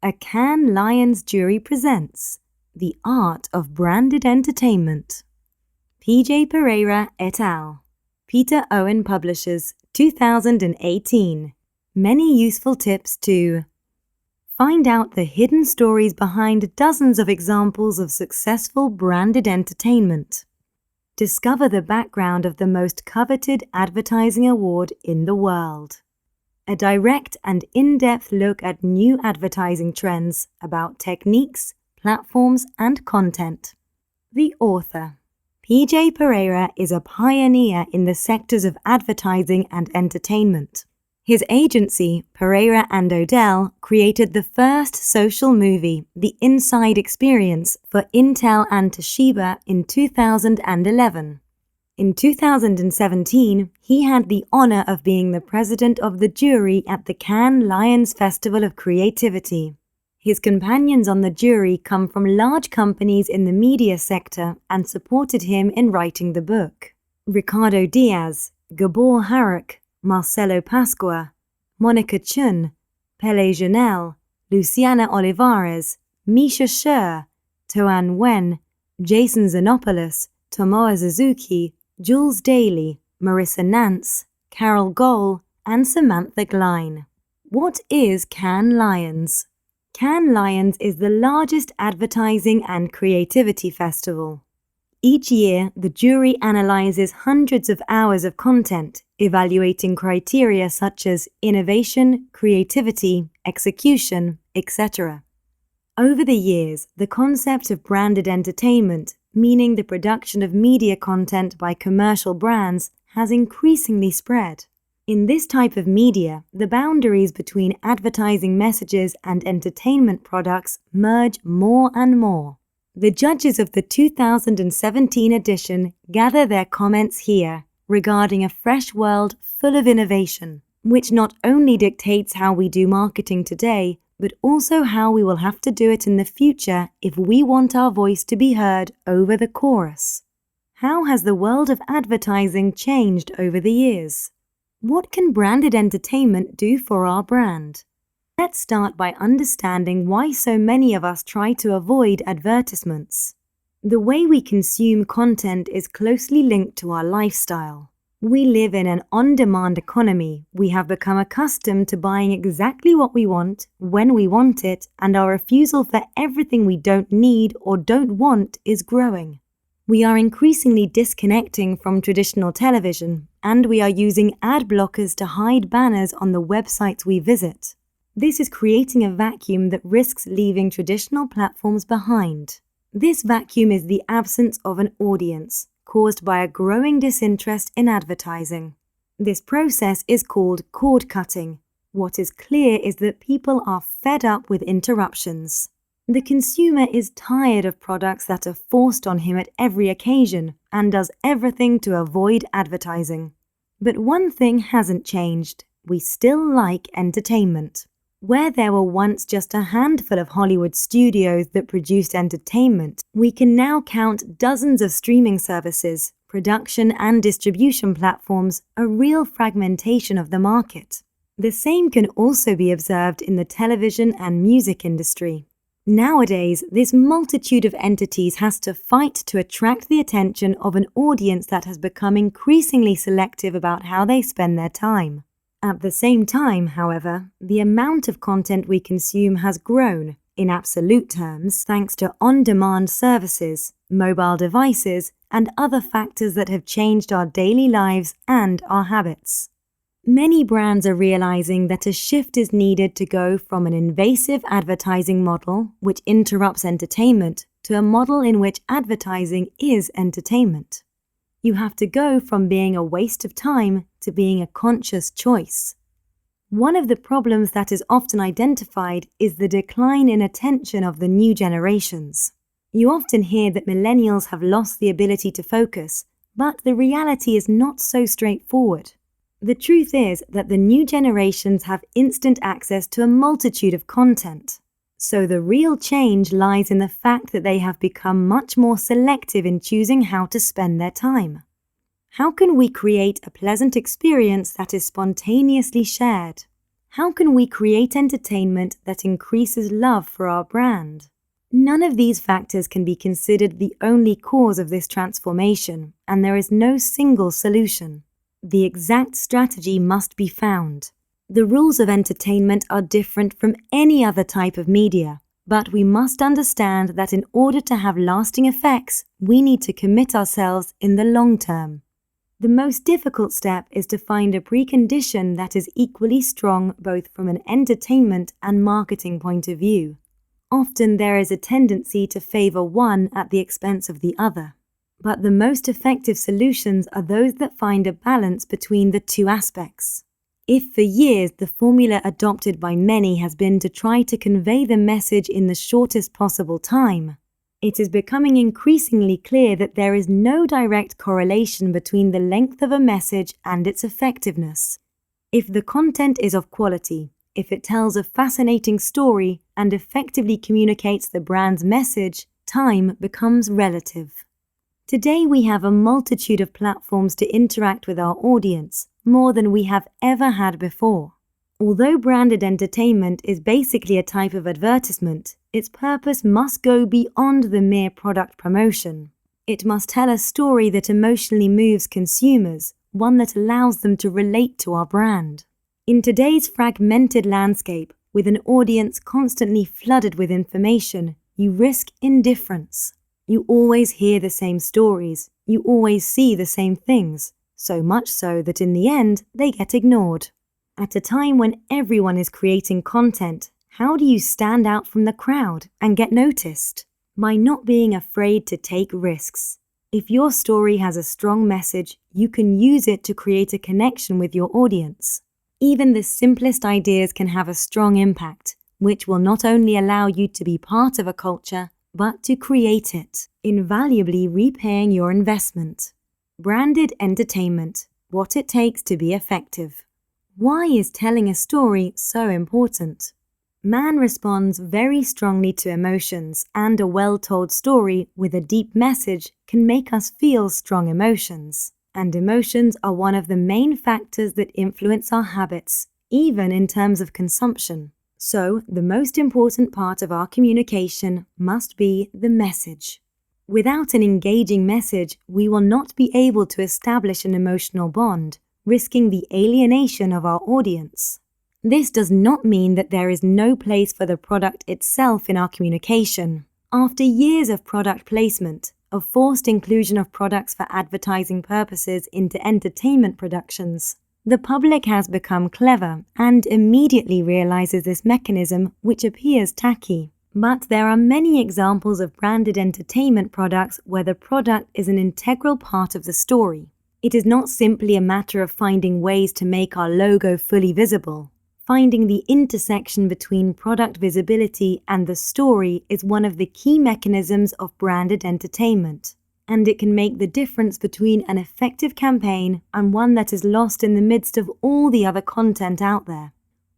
A Cannes Lions jury presents The Art of Branded Entertainment. P.J. Pereira et al. Peter Owen Publishers, 2018. Many useful tips to find out the hidden stories behind dozens of examples of successful branded entertainment. Discover the background of the most coveted advertising award in the world. A direct and in-depth look at new advertising trends about techniques, platforms, and content. The author. P.J. Pereira is a pioneer in the sectors of advertising and entertainment. His agency, Pereira & Odell, created the first social movie, The Inside Experience, for Intel and Toshiba in 2011. In 2017, he had the honor of being the president of the jury at the Cannes Lions Festival of Creativity. His companions on the jury come from large companies in the media sector and supported him in writing the book. Ricardo Diaz, Gabor Haruk, Marcelo Pasqua, Monica Chun, Pele Janel, Luciana Olivares, Misha Sher, Toan Wen, Jason Xenopoulos, Tomoa Suzuki, Jules Daly, Marissa Nance, Carol Gohl, and Samantha Glein. What is Cannes Lions? Cannes Lions is the largest advertising and creativity festival. Each year, the jury analyzes hundreds of hours of content, evaluating criteria such as innovation, creativity, execution, etc. Over the years, the concept of branded entertainment, meaning the production of media content by commercial brands, has increasingly spread. In this type of media, the boundaries between advertising messages and entertainment products merge more and more. The judges of the 2017 edition gather their comments here regarding a fresh world full of innovation, which not only dictates how we do marketing today, but also how we will have to do it in the future if we want our voice to be heard over the chorus. How has the world of advertising changed over the years? What can branded entertainment do for our brand? Let's start by understanding why so many of us try to avoid advertisements. The way we consume content is closely linked to our lifestyle. We live in an on-demand economy. We have become accustomed to buying exactly what we want, when we want it, and our refusal for everything we don't need or don't want is growing. We are increasingly disconnecting from traditional television, and we are using ad blockers to hide banners on the websites we visit. This is creating a vacuum that risks leaving traditional platforms behind. This vacuum is the absence of an audience, caused by a growing disinterest in advertising. This process is called cord cutting. What is clear is that people are fed up with interruptions. The consumer is tired of products that are forced on him at every occasion and does everything to avoid advertising. But one thing hasn't changed. We still like entertainment. Where there were once just a handful of Hollywood studios that produced entertainment, we can now count dozens of streaming services, production and distribution platforms, a real fragmentation of the market. The same can also be observed in the television and music industry. Nowadays, this multitude of entities has to fight to attract the attention of an audience that has become increasingly selective about how they spend their time. At the same time, however, the amount of content we consume has grown, in absolute terms, thanks to on-demand services, mobile devices, and other factors that have changed our daily lives and our habits. Many brands are realizing that a shift is needed to go from an invasive advertising model, which interrupts entertainment, to a model in which advertising is entertainment. You have to go from being a waste of time to being a conscious choice. One of the problems that is often identified is the decline in attention of the new generations. You often hear that millennials have lost the ability to focus, but the reality is not so straightforward. The truth is that the new generations have instant access to a multitude of content. So the real change lies in the fact that they have become much more selective in choosing how to spend their time. How can we create a pleasant experience that is spontaneously shared? How can we create entertainment that increases love for our brand? None of these factors can be considered the only cause of this transformation, and there is no single solution. The exact strategy must be found. The rules of entertainment are different from any other type of media, but we must understand that in order to have lasting effects, we need to commit ourselves in the long term. The most difficult step is to find a precondition that is equally strong both from an entertainment and marketing point of view. Often there is a tendency to favor one at the expense of the other. But the most effective solutions are those that find a balance between the two aspects. If for years the formula adopted by many has been to try to convey the message in the shortest possible time, it is becoming increasingly clear that there is no direct correlation between the length of a message and its effectiveness. If the content is of quality, if it tells a fascinating story and effectively communicates the brand's message, time becomes relative. Today we have a multitude of platforms to interact with our audience, more than we have ever had before. Although branded entertainment is basically a type of advertisement, its purpose must go beyond the mere product promotion. It must tell a story that emotionally moves consumers, one that allows them to relate to our brand. In today's fragmented landscape, with an audience constantly flooded with information, you risk indifference. You always hear the same stories, you always see the same things, so much so that in the end, they get ignored. At a time when everyone is creating content, how do you stand out from the crowd and get noticed? By not being afraid to take risks. If your story has a strong message, you can use it to create a connection with your audience. Even the simplest ideas can have a strong impact, which will not only allow you to be part of a culture, but to create it, invaluably repaying your investment. Branded entertainment, what it takes to be effective. Why is telling a story so important? Man responds very strongly to emotions, and a well-told story with a deep message can make us feel strong emotions. And emotions are one of the main factors that influence our habits, even in terms of consumption. So, the most important part of our communication must be the message. Without an engaging message, we will not be able to establish an emotional bond, risking the alienation of our audience. This does not mean that there is no place for the product itself in our communication. After years of product placement, of forced inclusion of products for advertising purposes into entertainment productions, the public has become clever and immediately realizes this mechanism, which appears tacky. But there are many examples of branded entertainment products where the product is an integral part of the story. It is not simply a matter of finding ways to make our logo fully visible. Finding the intersection between product visibility and the story is one of the key mechanisms of branded entertainment, and it can make the difference between an effective campaign and one that is lost in the midst of all the other content out there.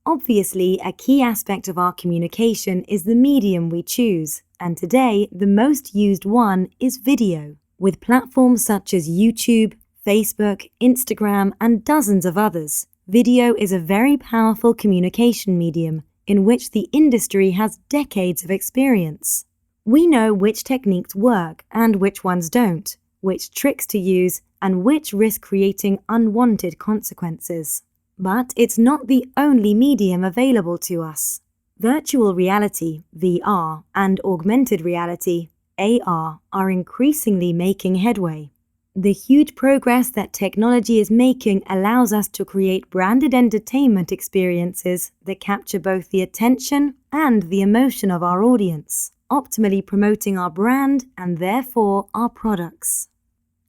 Obviously, a key aspect of our communication is the medium we choose, and today the most used one is video, with platforms such as YouTube, Facebook, Instagram, and dozens of others. Video is a very powerful communication medium in which the industry has decades of experience. We know which techniques work and which ones don't, which tricks to use, and which risk creating unwanted consequences. But it's not the only medium available to us. Virtual reality, VR, and augmented reality, AR, are increasingly making headway. The huge progress that technology is making allows us to create branded entertainment experiences that capture both the attention and the emotion of our audience, optimally promoting our brand and therefore our products.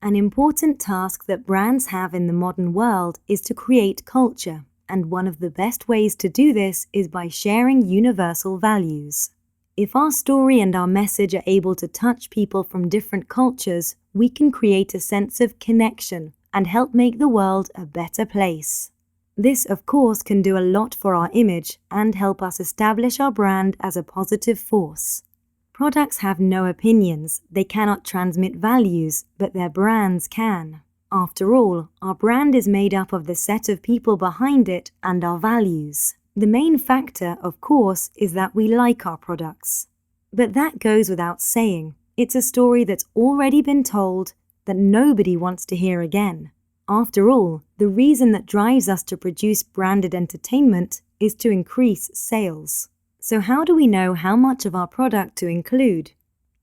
An important task that brands have in the modern world is to create culture, and one of the best ways to do this is by sharing universal values. If our story and our message are able to touch people from different cultures, we can create a sense of connection and help make the world a better place. This, of course, can do a lot for our image and help us establish our brand as a positive force. Products have no opinions, they cannot transmit values, but their brands can. After all, our brand is made up of the set of people behind it and our values. The main factor, of course, is that we like our products. But that goes without saying. It's a story that's already been told that nobody wants to hear again. After all, the reason that drives us to produce branded entertainment is to increase sales. So how do we know how much of our product to include?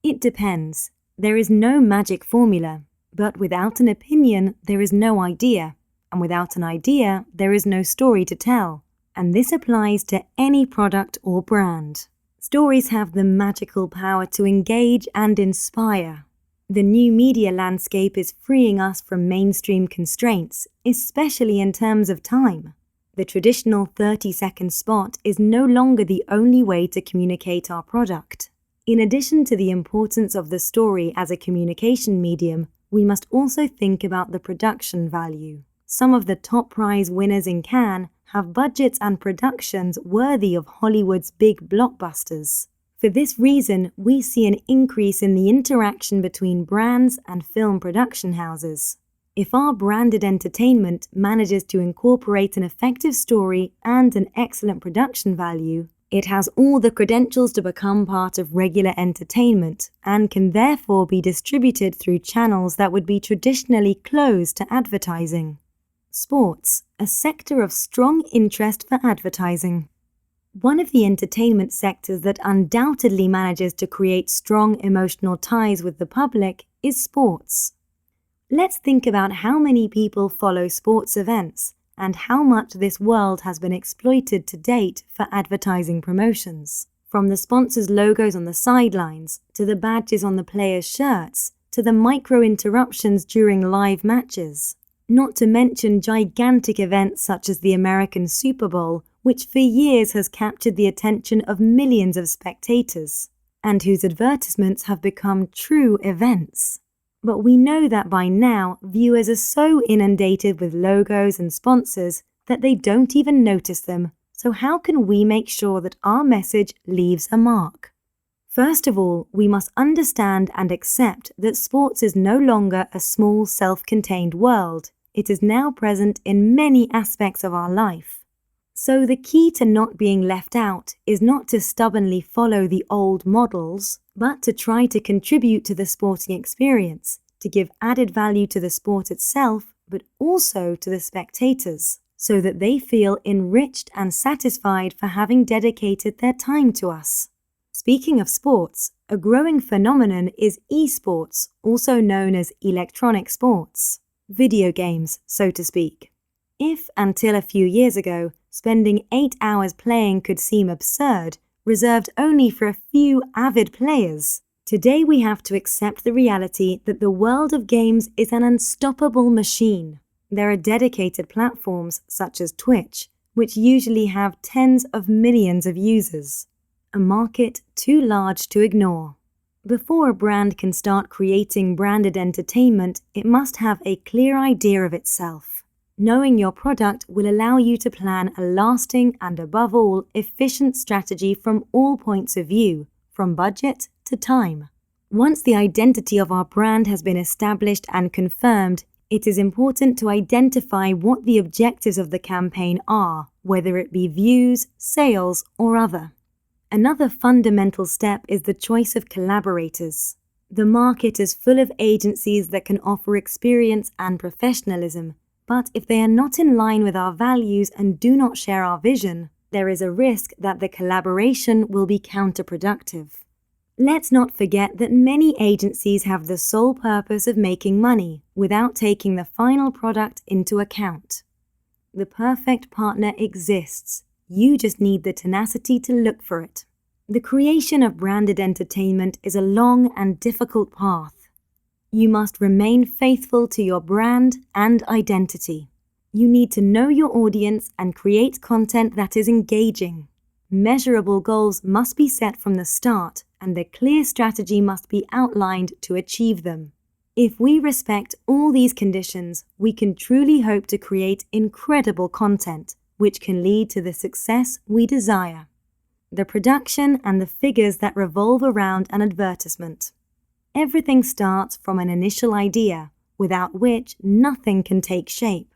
It depends. There is no magic formula, but without an opinion, there is no idea, and without an idea, there is no story to tell. And this applies to any product or brand. Stories have the magical power to engage and inspire. The new media landscape is freeing us from mainstream constraints, especially in terms of time. The traditional 30-second spot is no longer the only way to communicate our product. In addition to the importance of the story as a communication medium, we must also think about the production value. Some of the top prize winners in Cannes have budgets and productions worthy of Hollywood's big blockbusters. For this reason, we see an increase in the interaction between brands and film production houses. If our branded entertainment manages to incorporate an effective story and an excellent production value, it has all the credentials to become part of regular entertainment and can therefore be distributed through channels that would be traditionally closed to advertising. Sports, a sector of strong interest for advertising. One of the entertainment sectors that undoubtedly manages to create strong emotional ties with the public is sports. Let's think about how many people follow sports events and how much this world has been exploited to date for advertising promotions. From the sponsors' logos on the sidelines, to the badges on the players' shirts, to the micro-interruptions during live matches. Not to mention gigantic events such as the American Super Bowl, which for years has captured the attention of millions of spectators, and whose advertisements have become true events. But we know that by now, viewers are so inundated with logos and sponsors that they don't even notice them. So how can we make sure that our message leaves a mark? First of all, we must understand and accept that sports is no longer a small, self-contained world. It is now present in many aspects of our life. So the key to not being left out is not to stubbornly follow the old models, but to try to contribute to the sporting experience, to give added value to the sport itself, but also to the spectators, so that they feel enriched and satisfied for having dedicated their time to us. Speaking of sports, a growing phenomenon is esports, also known as electronic sports, video games, so to speak. If, until a few years ago, spending 8 hours playing could seem absurd, reserved only for a few avid players, today we have to accept the reality that the world of games is an unstoppable machine. There are dedicated platforms such as Twitch, which usually have tens of millions of users, a market too large to ignore. Before a brand can start creating branded entertainment, it must have a clear idea of itself. Knowing your product will allow you to plan a lasting and, above all, efficient strategy from all points of view, from budget to time. Once the identity of our brand has been established and confirmed, it is important to identify what the objectives of the campaign are, whether it be views, sales, or other. Another fundamental step is the choice of collaborators. The market is full of agencies that can offer experience and professionalism, but if they are not in line with our values and do not share our vision, there is a risk that the collaboration will be counterproductive. Let's not forget that many agencies have the sole purpose of making money without taking the final product into account. The perfect partner exists. You just need the tenacity to look for it. The creation of branded entertainment is a long and difficult path. You must remain faithful to your brand and identity. You need to know your audience and create content that is engaging. Measurable goals must be set from the start, and a clear strategy must be outlined to achieve them. If we respect all these conditions, we can truly hope to create incredible content, which can lead to the success we desire. The production and the figures that revolve around an advertisement. Everything starts from an initial idea, without which nothing can take shape.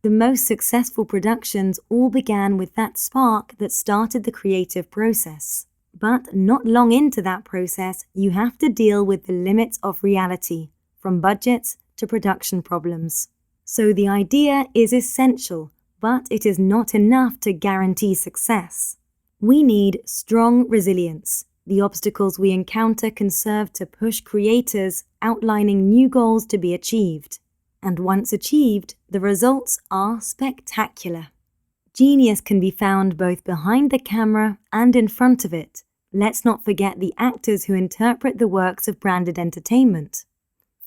The most successful productions all began with that spark that started the creative process. But not long into that process, you have to deal with the limits of reality, from budgets to production problems. So the idea is essential, but it is not enough to guarantee success. We need strong resilience. The obstacles we encounter can serve to push creators, outlining new goals to be achieved. And once achieved, the results are spectacular. Genius can be found both behind the camera and in front of it. Let's not forget the actors who interpret the works of branded entertainment.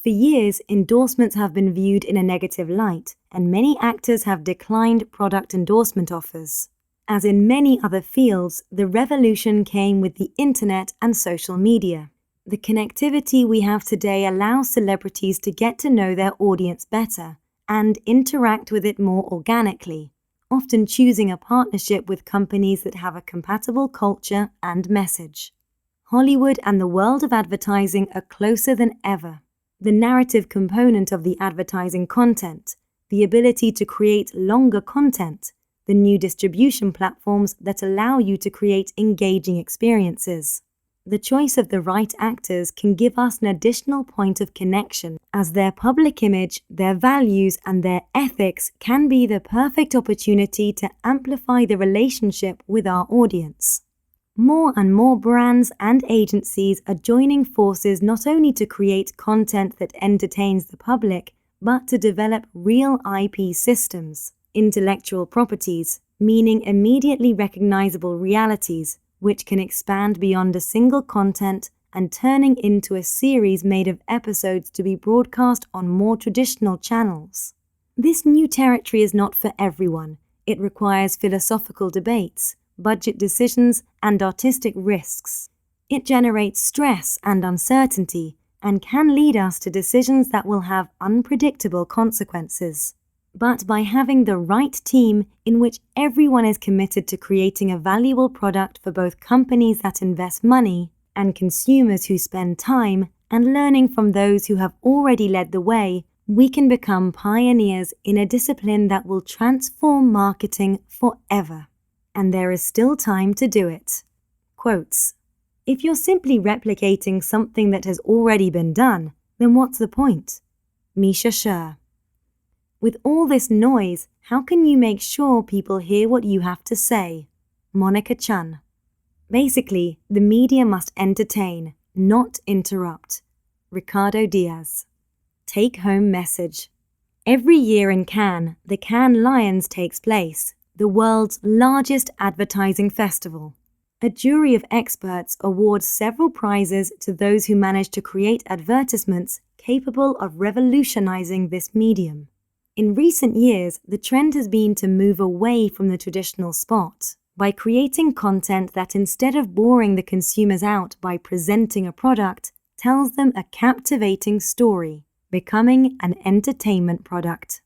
For years, endorsements have been viewed in a negative light, and many actors have declined product endorsement offers. As in many other fields, the revolution came with the internet and social media. The connectivity we have today allows celebrities to get to know their audience better and interact with it more organically, often choosing a partnership with companies that have a compatible culture and message. Hollywood and the world of advertising are closer than ever. The narrative component of the advertising content, the ability to create longer content, the new distribution platforms that allow you to create engaging experiences. The choice of the right actors can give us an additional point of connection, as their public image, their values, and their ethics can be the perfect opportunity to amplify the relationship with our audience. More and more brands and agencies are joining forces not only to create content that entertains the public, but to develop real IP systems, intellectual properties, meaning immediately recognizable realities, which can expand beyond a single content and turning into a series made of episodes to be broadcast on more traditional channels. This new territory is not for everyone. It requires philosophical debates, budget decisions, and artistic risks. It generates stress and uncertainty and can lead us to decisions that will have unpredictable consequences. But by having the right team in which everyone is committed to creating a valuable product for both companies that invest money and consumers who spend time, and learning from those who have already led the way, we can become pioneers in a discipline that will transform marketing forever. And there is still time to do it. Quotes: "If you're simply replicating something that has already been done, then what's the point?" Misha Sher. With all this noise, how can you make sure people hear what you have to say? Monica Chun. Basically, the media must entertain, not interrupt. Ricardo Diaz. Take-home message. Every year in Cannes, the Cannes Lions takes place, the world's largest advertising festival. A jury of experts awards several prizes to those who manage to create advertisements capable of revolutionizing this medium. In recent years, the trend has been to move away from the traditional spot by creating content that, instead of boring the consumers out by presenting a product, tells them a captivating story, becoming an entertainment product.